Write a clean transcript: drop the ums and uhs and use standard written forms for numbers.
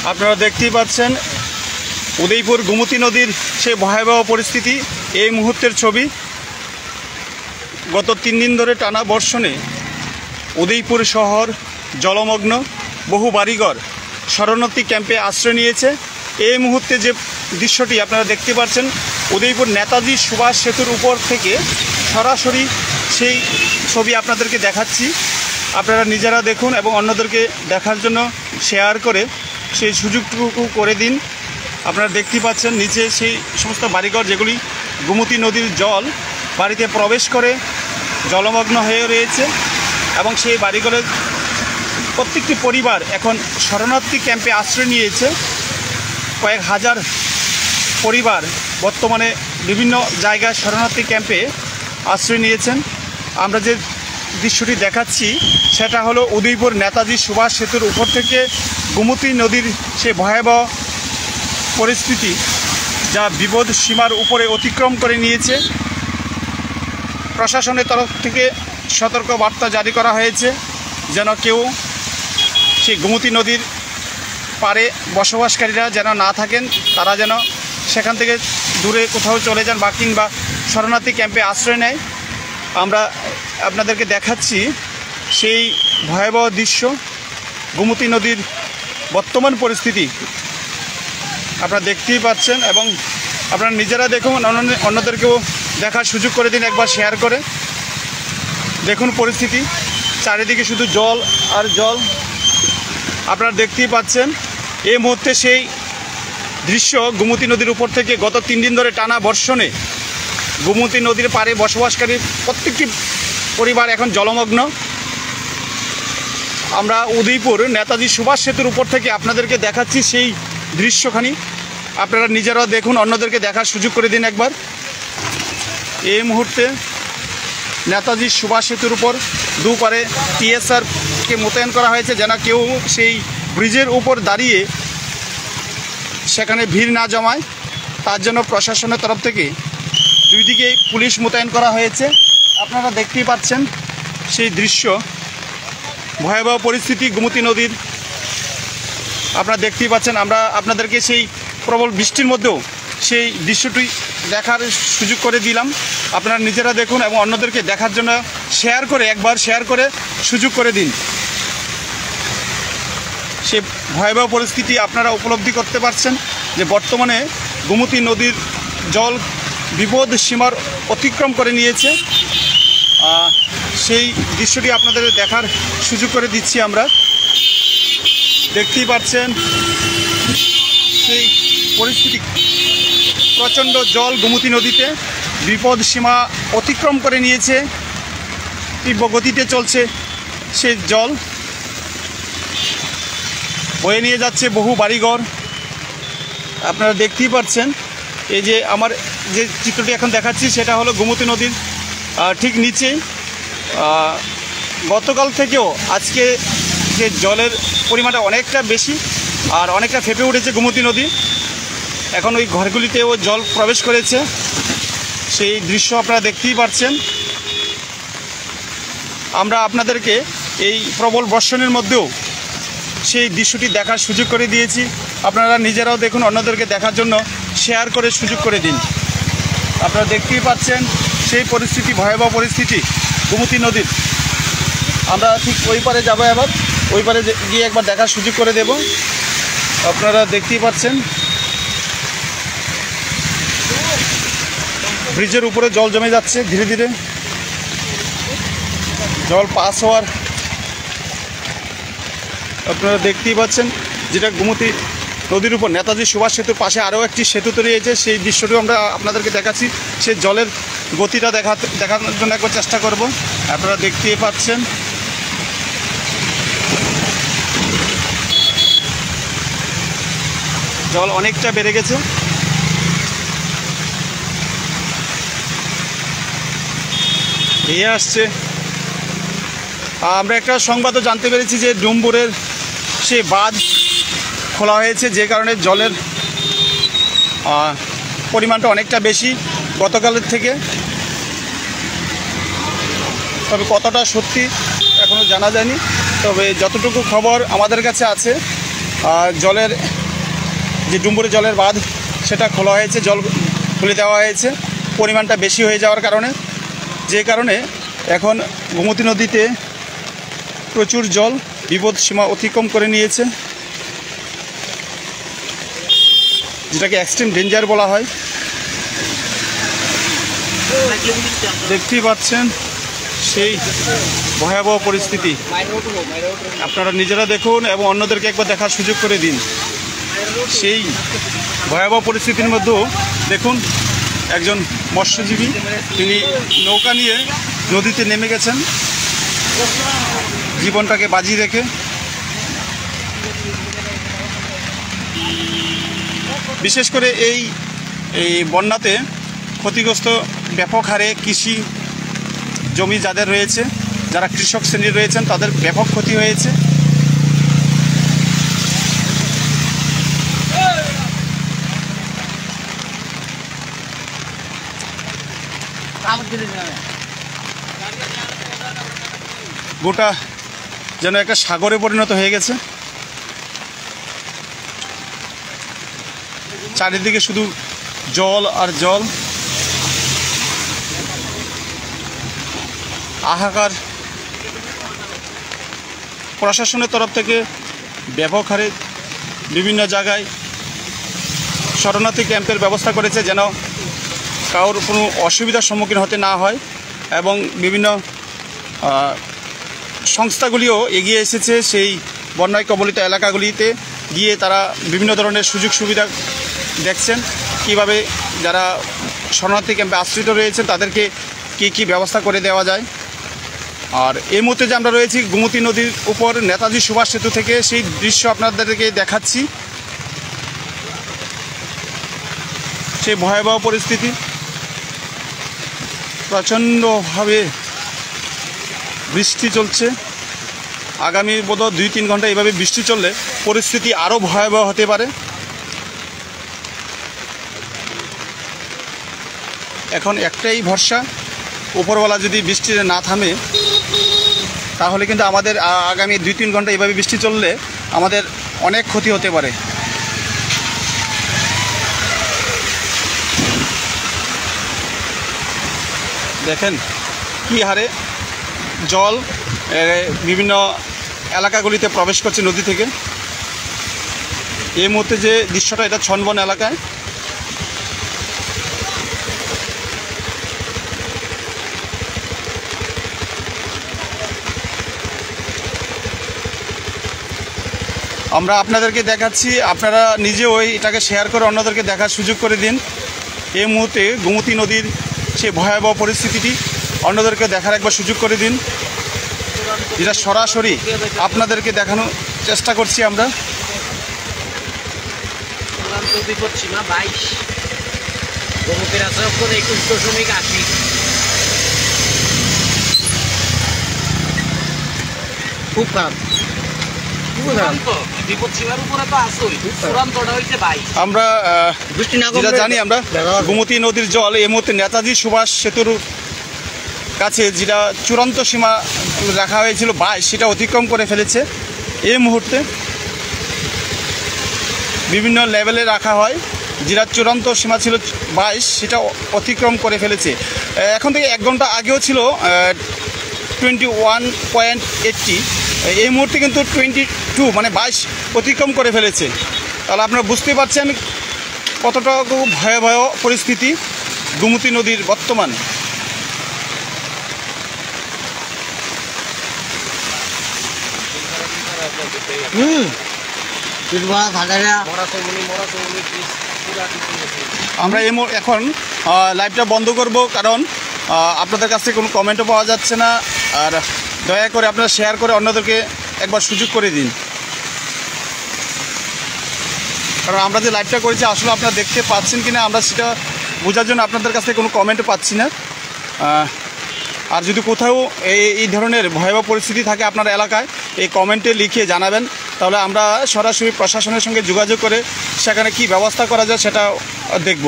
আপনারা দেখতেই পাচ্ছেন উদয়পুর গোমতী নদীর সেই ভয়াবহ পরিস্থিতি এই মুহূর্তের ছবি। গত 3 দিন ধরে টানা বর্ষণে উদয়পুর শহর জলমগ্ন, বহু বাড়িঘর শরণার্থী ক্যাম্পে আশ্রয় নিয়েছে। এই মুহূর্তে যে দৃশ্যটি আপনারা দেখতে পাচ্ছেন উদয়পুর নেতাজি সুভাষ সেতুর উপর থেকে সরাসরি সেই ছবি আপনাদেরকে দেখাচ্ছি। আপনারা নিজেরা দেখুন এবং অন্যদেরকে দেখার জন্য শেয়ার করে সেই সুযোগটুকু করে দিন। আপনারা দেখতে পাচ্ছেন নিচে সেই সমস্ত বাড়িঘর যেগুলি গোমতী নদীর জল বাড়িতে প্রবেশ করে জলমগ্ন হয়ে রয়েছে এবং সেই বাড়িঘরের প্রত্যেকটি পরিবার এখন শরণার্থী ক্যাম্পে আশ্রয় নিয়েছে। কয়েক হাজার পরিবার বর্তমানে বিভিন্ন জায়গায় শরণার্থী ক্যাম্পে আশ্রয় নিয়েছেন। আমরা যে দৃশ্যটি দেখাচ্ছি সেটা হলো উদয়পুর নেতাজি সুভাষ সেতুর উপর থেকে গোমতী নদীর সে ভয়াবহ পরিস্থিতি, যা বিপদ সীমার উপরে অতিক্রম করে নিয়েছে। প্রশাসনের তরফ থেকে সতর্ক বার্তা জারি করা হয়েছে যেন কেউ সেই গোমতী নদীর পাড়ে বসবাসকারীরা যেন না থাকেন, তারা যেন সেখান থেকে দূরে কোথাও চলে যান বা কিংবা শরণার্থী ক্যাম্পে আশ্রয় নেয়। আমরা আপনাদেরকে দেখাচ্ছি সেই ভয়াবহ দৃশ্য, গোমতী নদীর বর্তমান পরিস্থিতি আপনারা দেখতেই পাচ্ছেন এবং আপনারা নিজেরা দেখুন, অন্যদেরকেও দেখার সুযোগ করে দিন একবার শেয়ার করে। দেখুন পরিস্থিতি, চারিদিকে শুধু জল আর জল। আপনারা দেখতেই পাচ্ছেন এই মুহূর্তে সেই দৃশ্য গোমতী নদীর উপর থেকে গত 3 দিন ধরে টানা বর্ষণে গোমতী নদীর পাড়ে বসবাসকারী প্রত্যেকটি পরিবার এখন জলমগ্ন। আমরা উদয়পুর নেতাজি সুভাষ সেতুর উপর থেকে আপনাদেরকে দেখাচ্ছি সেই দৃশ্যখানি। আপনারা নিজেরাও দেখুন, অন্যদেরকে দেখার সুযোগ করে দিন একবার। এই মুহূর্তে নেতাজি সুভাষ সেতুর উপর দুপারে টিএসআরকে মোতায়েন করা হয়েছে যেন কেউ সেই ব্রিজের উপর দাঁড়িয়ে সেখানে ভিড় না জমায়, তার জন্য প্রশাসনের তরফ থেকে 2 দিকে পুলিশ মোতায়েন করা হয়েছে। আপনারা দেখতেই পাচ্ছেন সেই দৃশ্য, ভয়াবহ পরিস্থিতি গোমতী নদীর। আপনারা দেখতেই পাচ্ছেন, আমরা আপনাদেরকে সেই প্রবল বৃষ্টির মধ্যেও সেই দৃশ্যটি দেখার সুযোগ করে দিলাম। আপনারা নিজেরা দেখুন এবং অন্যদেরকে দেখার জন্য একবার শেয়ার করে সুযোগ করে দিন। সে ভয়াবহ পরিস্থিতি আপনারা উপলব্ধি করতে পারছেন যে বর্তমানে গোমতী নদীর জল বিপদ সীমার অতিক্রম করে নিয়েছে। সেই দৃশ্যটি আপনাদের দেখার সুযোগ করে দিচ্ছি। আমরা দেখতেই পাচ্ছেন সেই পরিস্থিতি, প্রচণ্ড জল গোমতী নদীতে বিপদ সীমা অতিক্রম করে নিয়েছে, তীব্র গতিতে চলছে সেই জল, বয়ে নিয়ে যাচ্ছে বহু বাড়িঘর। আপনারা দেখতেই পাচ্ছেন এই যে আমার যে চিত্রটি এখন দেখাচ্ছি সেটা হলো গোমতী নদীর ঠিক নিচেই। গতকাল থেকেও আজকে যে জলের পরিমাণটা অনেকটা বেশি আর অনেকটা ফেঁপে উঠেছে গোমতী নদী। এখন ওই ঘরগুলিতেও জল প্রবেশ করেছে, সেই দৃশ্য আপনারা দেখতেই পাচ্ছেন। আমরা আপনাদেরকে এই প্রবল বর্ষণের মধ্যেও সেই দৃশ্যটি দেখার সুযোগ করে দিয়েছি। আপনারা নিজেরাও দেখুন, অন্যদেরকে দেখার জন্য শেয়ার করে সুযোগ করে দিন। আপনারা দেখতেই পাচ্ছেন সেই পরিস্থিতি, ভয়াবহ পরিস্থিতি গোমতী নদীর। আমরা ঠিক ওই পারে যাবো, এবার ওই পারে গিয়ে একবার দেখার সুযোগ করে দেব। আপনারা দেখতেই পাচ্ছেন ব্রিজের উপরে জল জমে যাচ্ছে, ধীরে ধীরে জল পাস হওয়ার আপনারা দেখতেই পাচ্ছেন, যেটা গোমতী নদীর উপর নেতাজি সুভাষ সেতুর পাশে আরও একটি সেতু তৈরি হয়েছে। সেই দৃশ্যটিও আমরা আপনাদেরকে দেখাচ্ছি। সেই জলের গতিটা দেখানোর জন্য একবার চেষ্টা করব। আপনারা দেখতেই পাচ্ছেন জল অনেকটা বেড়ে গেছে। ধেয়ে আসছে। আমরা একটা সংবাদও জানতে পেরেছি যে ডুম্বুরের সে বাঁধ খোলা হয়েছে, যে কারণে জলের পরিমাণটা অনেকটা বেশি গতকালের থেকে। তবে কতটা সত্যি এখনও জানা যায়নি, তবে যতটুকু খবর আমাদের কাছে আছে জলের যে ডুম্বুরে জলের বাঁধ সেটা খোলা হয়েছে, জল খুলে দেওয়া হয়েছে পরিমাণটা বেশি হয়ে যাওয়ার কারণে, যে কারণে এখন গোমতী নদীতে প্রচুর জল বিপদ সীমা অতিক্রম করে নিয়েছে, যেটাকে এক্সট্রিম ডেঞ্জার বলা হয়। দেখতেই পাচ্ছেন সেই ভয়াবহ পরিস্থিতি, আপনারা নিজেরা দেখুন এবং অন্যদেরকে একবার দেখার সুযোগ করে দিন। সেই ভয়াবহ পরিস্থিতির মধ্যেও দেখুন একজন মৎস্যজীবী তিনি নৌকা নিয়ে নদীতে নেমে গেছেন জীবনটাকে বাজি রেখে। বিশেষ করে এই বন্যাতে ক্ষতিগ্রস্ত ব্যাপক হারে কৃষি জমি যাদের রয়েছে, যারা কৃষক শ্রেণীর রয়েছেন তাদের ব্যাপক ক্ষতি হয়েছে। গোটা যেন একটা সাগরে পরিণত হয়ে গেছে, চারিদিকে শুধু জল আর জল, হাহাকার। প্রশাসনের তরফ থেকে ব্যাপক হারে বিভিন্ন জায়গায় শরণার্থী ক্যাম্পের ব্যবস্থা করেছে যেন কারোর কোনো অসুবিধার সম্মুখীন হতে না হয়, এবং বিভিন্ন সংস্থাগুলিও এগিয়ে এসেছে সেই বন্যায় কবলিত এলাকাগুলিতে গিয়ে তারা বিভিন্ন ধরনের সুযোগ সুবিধা দেখছেন, কিভাবে যারা শরণার্থী ক্যাম্পে আশ্রিত রয়েছেন তাদেরকে কী ব্যবস্থা করে দেওয়া যায়। আর এই মুহূর্তে যে আমরা রয়েছি গোমতী নদীর উপর নেতাজি সুভাষ সেতু থেকে সেই দৃশ্য আপনাদেরকে দেখাচ্ছি, সেই ভয়াবহ পরিস্থিতি। প্রচণ্ডভাবে বৃষ্টি চলছে, আগামী বোধহয় 2-3 ঘন্টা এভাবে বৃষ্টি চললে পরিস্থিতি আরও ভয়াবহ হতে পারে। এখন একটাই ভরসা, উপরওয়ালা যদি বৃষ্টি না থামে তাহলে কিন্তু আমাদের আগামী 2-3 ঘন্টা এভাবে বৃষ্টি চললে আমাদের অনেক ক্ষতি হতে পারে। দেখেন কী হারে জল বিভিন্ন এলাকাগুলিতে প্রবেশ করছে নদী থেকে। এই মুহূর্তে যে দৃশ্যটা, এটা ছনবন এলাকায়। আমরা আপনাদেরকে দেখাচ্ছি, আপনারা নিজেও এটাকে শেয়ার করে অন্যদেরকে দেখার সুযোগ করে দিন। এই মুহূর্তে গোমতী নদীর সেই ভয়াবহ পরিস্থিতিটি অন্যদেরকে দেখার একবার সুযোগ করে দিন, যেটা সরাসরি আপনাদেরকে দেখানোর চেষ্টা করছি আমরা। খুব খারাপ, আমরা যেটা জানি, আমরা গোমতী নদীর জল এই মুহূর্তে নেতাজি সুভাষ সেতুর কাছে যেটা চূড়ান্ত সীমা রাখা হয়েছিল 22, সেটা অতিক্রম করে ফেলেছে। এই মুহূর্তে বিভিন্ন লেভেলে রাখা হয়, যেটা চূড়ান্ত সীমা ছিল 22, সেটা অতিক্রম করে ফেলেছে। এখন থেকে 1 ঘন্টা আগেও ছিল 21.80, এই মুহূর্তে কিন্তু 22 মানে 22 অতিক্রম করে ফেলেছে। তাহলে আপনারা বুঝতে পারছেন কতটা ভয়াবহ পরিস্থিতি গোমতী নদীর বর্তমান। আমরা এখন লাইভটা বন্ধ করব, কারণ আপনাদের কাছ থেকে কোনো কমেন্টও পাওয়া যাচ্ছে না। আর দয়া করে আপনারা শেয়ার করে অন্যদেরকে একবার সুযোগ করে দিন, কারণ আমরা যে লাইভটা করেছি আসলে আপনারা দেখতে পাচ্ছেন কিনা আমরা সেটা বোঝার জন্য আপনাদের কাছ থেকে কোনো কমেন্টও পাচ্ছি না। আর যদি কোথাও এই ধরনের ভয়াবহ পরিস্থিতি থাকে আপনার এলাকায়, এই কমেন্টে লিখে জানাবেন, তাহলে আমরা সরাসরি প্রশাসনের সঙ্গে যোগাযোগ করে সেখানে কি ব্যবস্থা করা যায় সেটা দেখব।